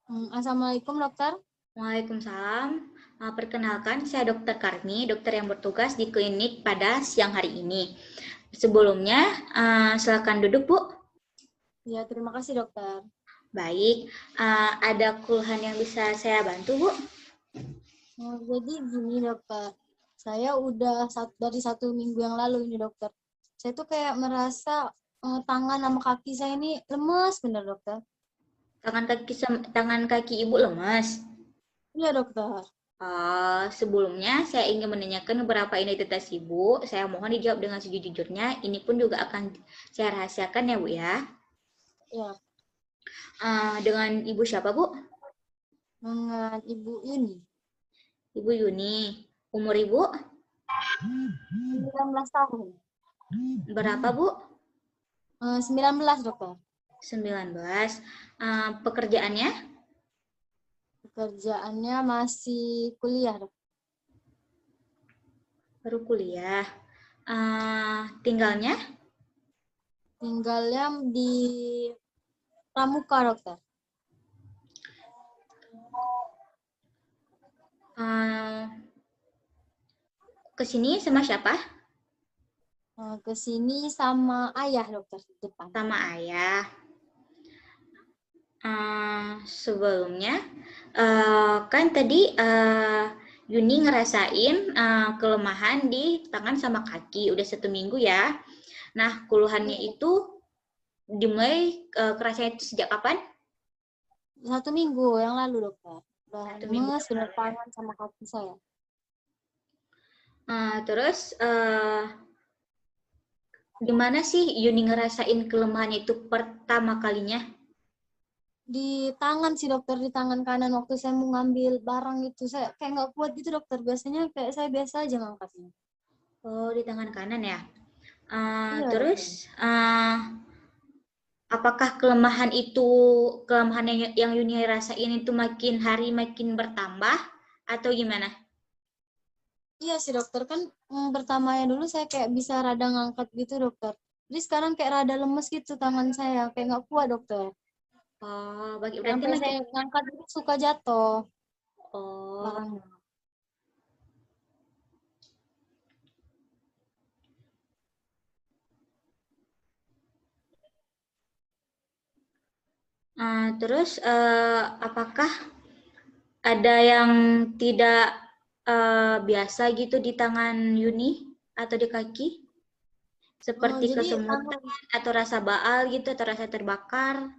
Assalamualaikum dokter. Waalaikumsalam. Perkenalkan, saya Dokter Karni, dokter yang bertugas di klinik pada siang hari ini. Sebelumnya, silakan duduk, Bu. Ya, terima kasih dokter. Baik, ada keluhan yang bisa saya bantu, Bu? Jadi gini dokter, saya udah dari 1 minggu yang lalu ini dokter. Saya tuh kayak merasa tangan sama kaki saya ini lemes bener dokter. Tangan kaki Ibu lemas. Iya dokter. Sebelumnya, saya ingin menanyakan beberapa identitas Ibu. Saya mohon dijawab dengan sejujurnya. Ini pun juga akan saya rahasiakan ya, Bu ya. Ya, Dengan Ibu siapa, Bu? dengan Ibu Yuni. Ibu Yuni. Umur Ibu? 19 tahun. Berapa, Bu? 19 dokter. 19. Pekerjaannya? Pekerjaannya masih kuliah dokter. Baru kuliah. Tinggalnya? Tinggalnya di Pramuka dokter. Kesini sama siapa? Ke sini sama ayah dokter di depan. Sama ayah. Sebelumnya, kan tadi Yuni ngerasain kelemahan di tangan sama kaki. Udah 1 minggu ya. Nah, keluhannya itu dimulai kerasanya itu sejak kapan? 1 minggu yang lalu dokter. Udah 1 minggu. lemes bener tangan sama kaki saya. Terus gimana sih Yuni ngerasain kelemahannya itu pertama kalinya? Di tangan sih dokter, di tangan kanan waktu saya mau ngambil barang itu saya kayak nggak kuat gitu dokter. Biasanya kayak saya biasa aja ngangkatnya. Oh, di tangan kanan ya. Iya Terus apakah kelemahan yang Yuni rasain itu makin hari makin bertambah atau gimana? Iya sih dokter, kan pertamanya dulu saya kayak bisa rada ngangkat gitu dokter. Jadi sekarang kayak rada lemes gitu tangan saya, kayak nggak kuat dokter. Oh, berarti Sampai makin. saya ngangkat itu suka jatuh Oh, barangnya. terus apakah ada yang tidak biasa gitu di tangan Yuni atau di kaki? Seperti Jadi kesemutan atau rasa baal gitu atau rasa terbakar?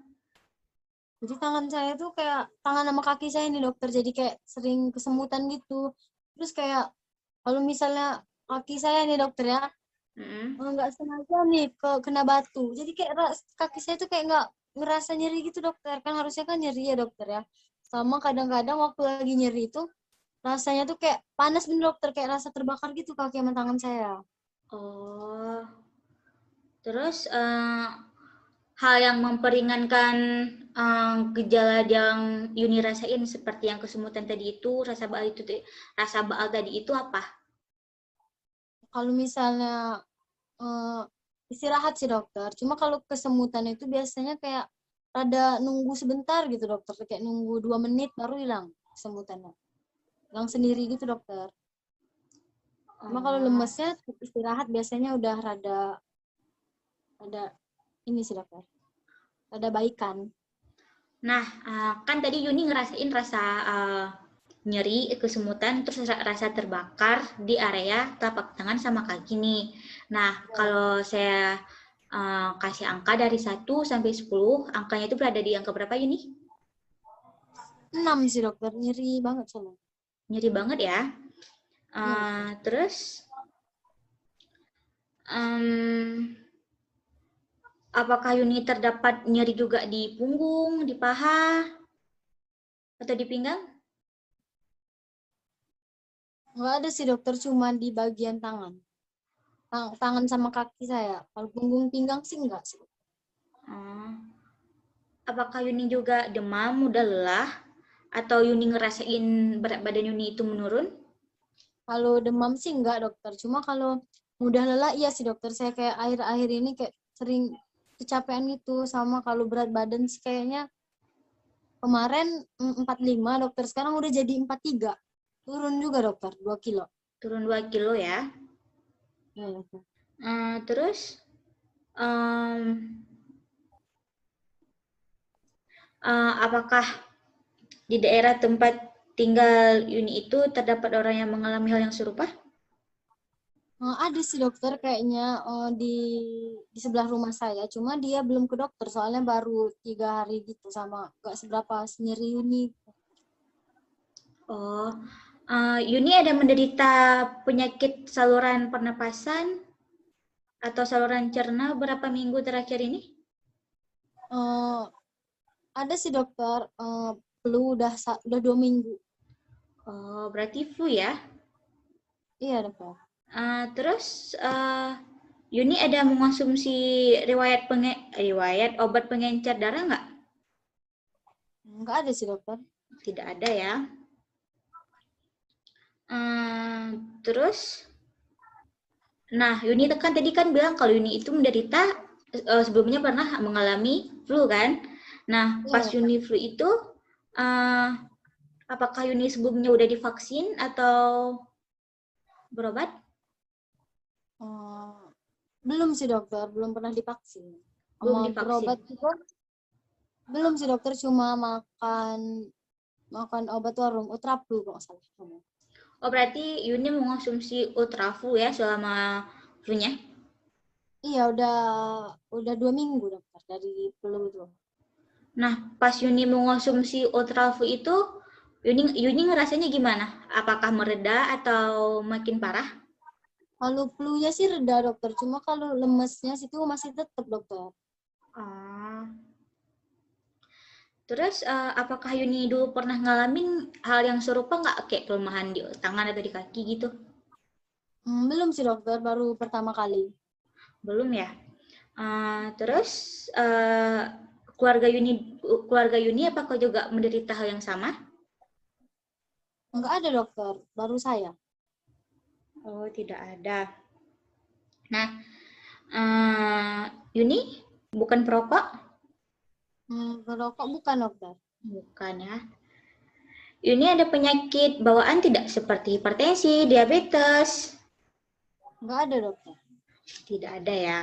tangan saya tuh kayak tangan sama kaki saya nih dokter, jadi kayak sering kesemutan gitu. Terus kayak kalau misalnya kaki saya nih dokter ya, nggak sengaja nih kena batu. Jadi kayak kaki saya tuh kayak nggak ngerasa nyeri gitu dokter. Kan harusnya kan nyeri ya dokter ya. Sama kadang-kadang waktu lagi nyeri itu rasanya tuh kayak panas bener dokter. Kayak rasa terbakar gitu kaki sama tangan saya. Oh, terus hal yang memperingankan gejala yang Yuni rasain seperti yang kesemutan tadi itu, rasa baal tadi itu apa? Kalau misalnya istirahat sih dokter. Cuma kalau kesemutan itu biasanya kayak rada nunggu sebentar gitu dokter. Kayak nunggu 2 menit baru hilang kesemutannya. Hilang sendiri gitu dokter. Cuma kalau lemesnya istirahat biasanya udah rada ini sih dokter. Rada baikan. Nah, kan tadi Yuni ngerasain rasa nyeri, kesemutan, terus rasa terbakar di area telapak tangan sama kaki nih. Nah, kalau saya kasih angka dari 1 sampai 10, angkanya itu berada di angka berapa Yuni? 6 sih dokter, nyeri banget soalnya. Nyeri banget ya. Terus apakah Yuni terdapat nyeri juga di punggung, di paha, atau di pinggang? Nggak ada sih dokter, cuma di bagian tangan. Tangan sama kaki saya. Kalau punggung pinggang sih enggak sih. Apakah Yuni juga demam, mudah lelah, atau Yuni ngerasain berat badan Yuni itu menurun? Kalau demam sih enggak dokter. Cuma kalau mudah lelah iya sih dokter. Saya kayak akhir-akhir ini kayak sering kecapean gitu. Sama kalau berat badan sih kayaknya kemarin 45 dokter, sekarang udah jadi 43. Turun juga dokter, 2 kilo. Turun 2 kilo ya. Ya, dokter. Terus apakah di daerah tempat tinggal Yuni itu terdapat orang yang mengalami hal yang serupa? Ada sih dokter kayaknya di sebelah rumah saya, cuma dia belum ke dokter soalnya baru 3 hari gitu, sama gak seberapa nyeri Yuni. Oh, Yuni ada menderita penyakit saluran pernapasan atau saluran cerna berapa minggu terakhir ini? Ada sih dokter, flu udah 2 minggu. Oh, berarti flu ya? Iya dokter. Terus Yuni ada mengonsumsi riwayat obat pengencer darah nggak? Nggak ada sih dokter. Tidak ada ya. Terus, nah Yuni kan tadi kan bilang kalau Yuni itu menderita sebelumnya pernah mengalami flu kan? Nah pas Iya, Yuni flu itu, apakah Yuni sebelumnya udah divaksin atau berobat? belum sih dokter, belum pernah divaksin. Belum Sama divaksin. berobat juga belum sih dokter, cuma makan obat warung Utraplu kok salah. Oh berarti Yuni mengonsumsi Ultraflu ya selama flu-nya? Iya udah 2 minggu dokter dari flu itu. Nah pas Yuni mengonsumsi Ultraflu itu Yuni ngerasanya gimana? Apakah mereda atau makin parah? Kalau flu-nya sih reda dokter, cuma kalau lemesnya situ masih tetap dokter. Terus apakah Yuni dulu pernah ngalamin hal yang serupa nggak, kayak kelemahan di tangan atau di kaki gitu? Belum sih dokter, baru pertama kali. Belum ya. Terus keluarga Yuni apakah juga menderita hal yang sama? Enggak ada dokter, baru saya. Oh tidak ada. Nah Yuni bukan perokok? Merokok bukan dokter. Bukan ya. Yuni ada penyakit bawaan tidak seperti hipertensi, diabetes? Enggak ada dokter. Tidak ada ya.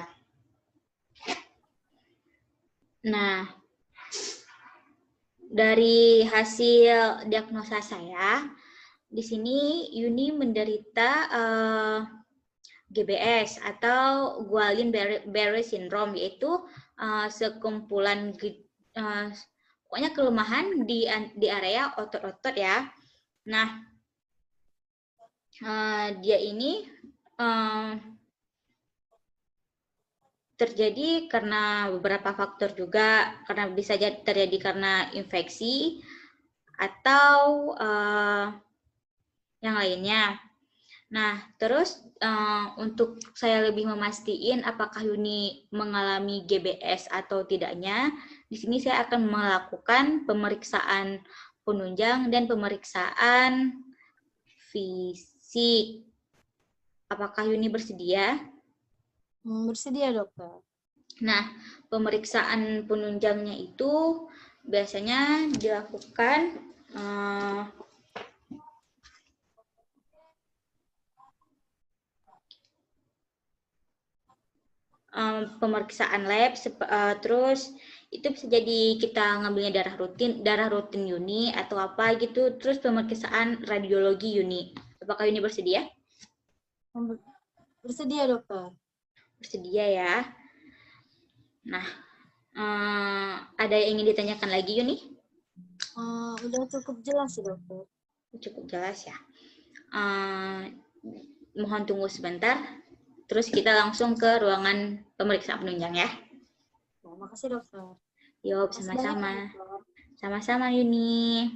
Nah, dari hasil diagnosa saya, di sini Yuni menderita GBS atau Guillain-Barré syndrome, yaitu sekumpulan pokoknya kelemahan di area otot-otot ya. Nah, dia ini terjadi karena beberapa faktor juga, karena bisa terjadi karena infeksi atau yang lainnya. Nah, terus untuk saya lebih memastikan apakah Yuni mengalami GBS atau tidaknya, di sini saya akan melakukan pemeriksaan penunjang dan pemeriksaan fisik. Apakah Yuni bersedia? Bersedia dokter. Nah, pemeriksaan penunjangnya itu biasanya dilakukan pemeriksaan lab, terus itu bisa jadi kita ngambilnya darah rutin Yuni atau apa gitu, terus pemeriksaan radiologi Yuni. Apakah Yuni bersedia? Bersedia dokter. Bersedia ya. Nah, ada yang ingin ditanyakan lagi Yuni? Udah cukup jelas sih dokter. Cukup jelas ya. Mohon tunggu sebentar. Terus kita langsung ke ruangan pemeriksaan penunjang ya. Terima kasih dokter. Yuk, sama-sama. Sama-sama Yuni.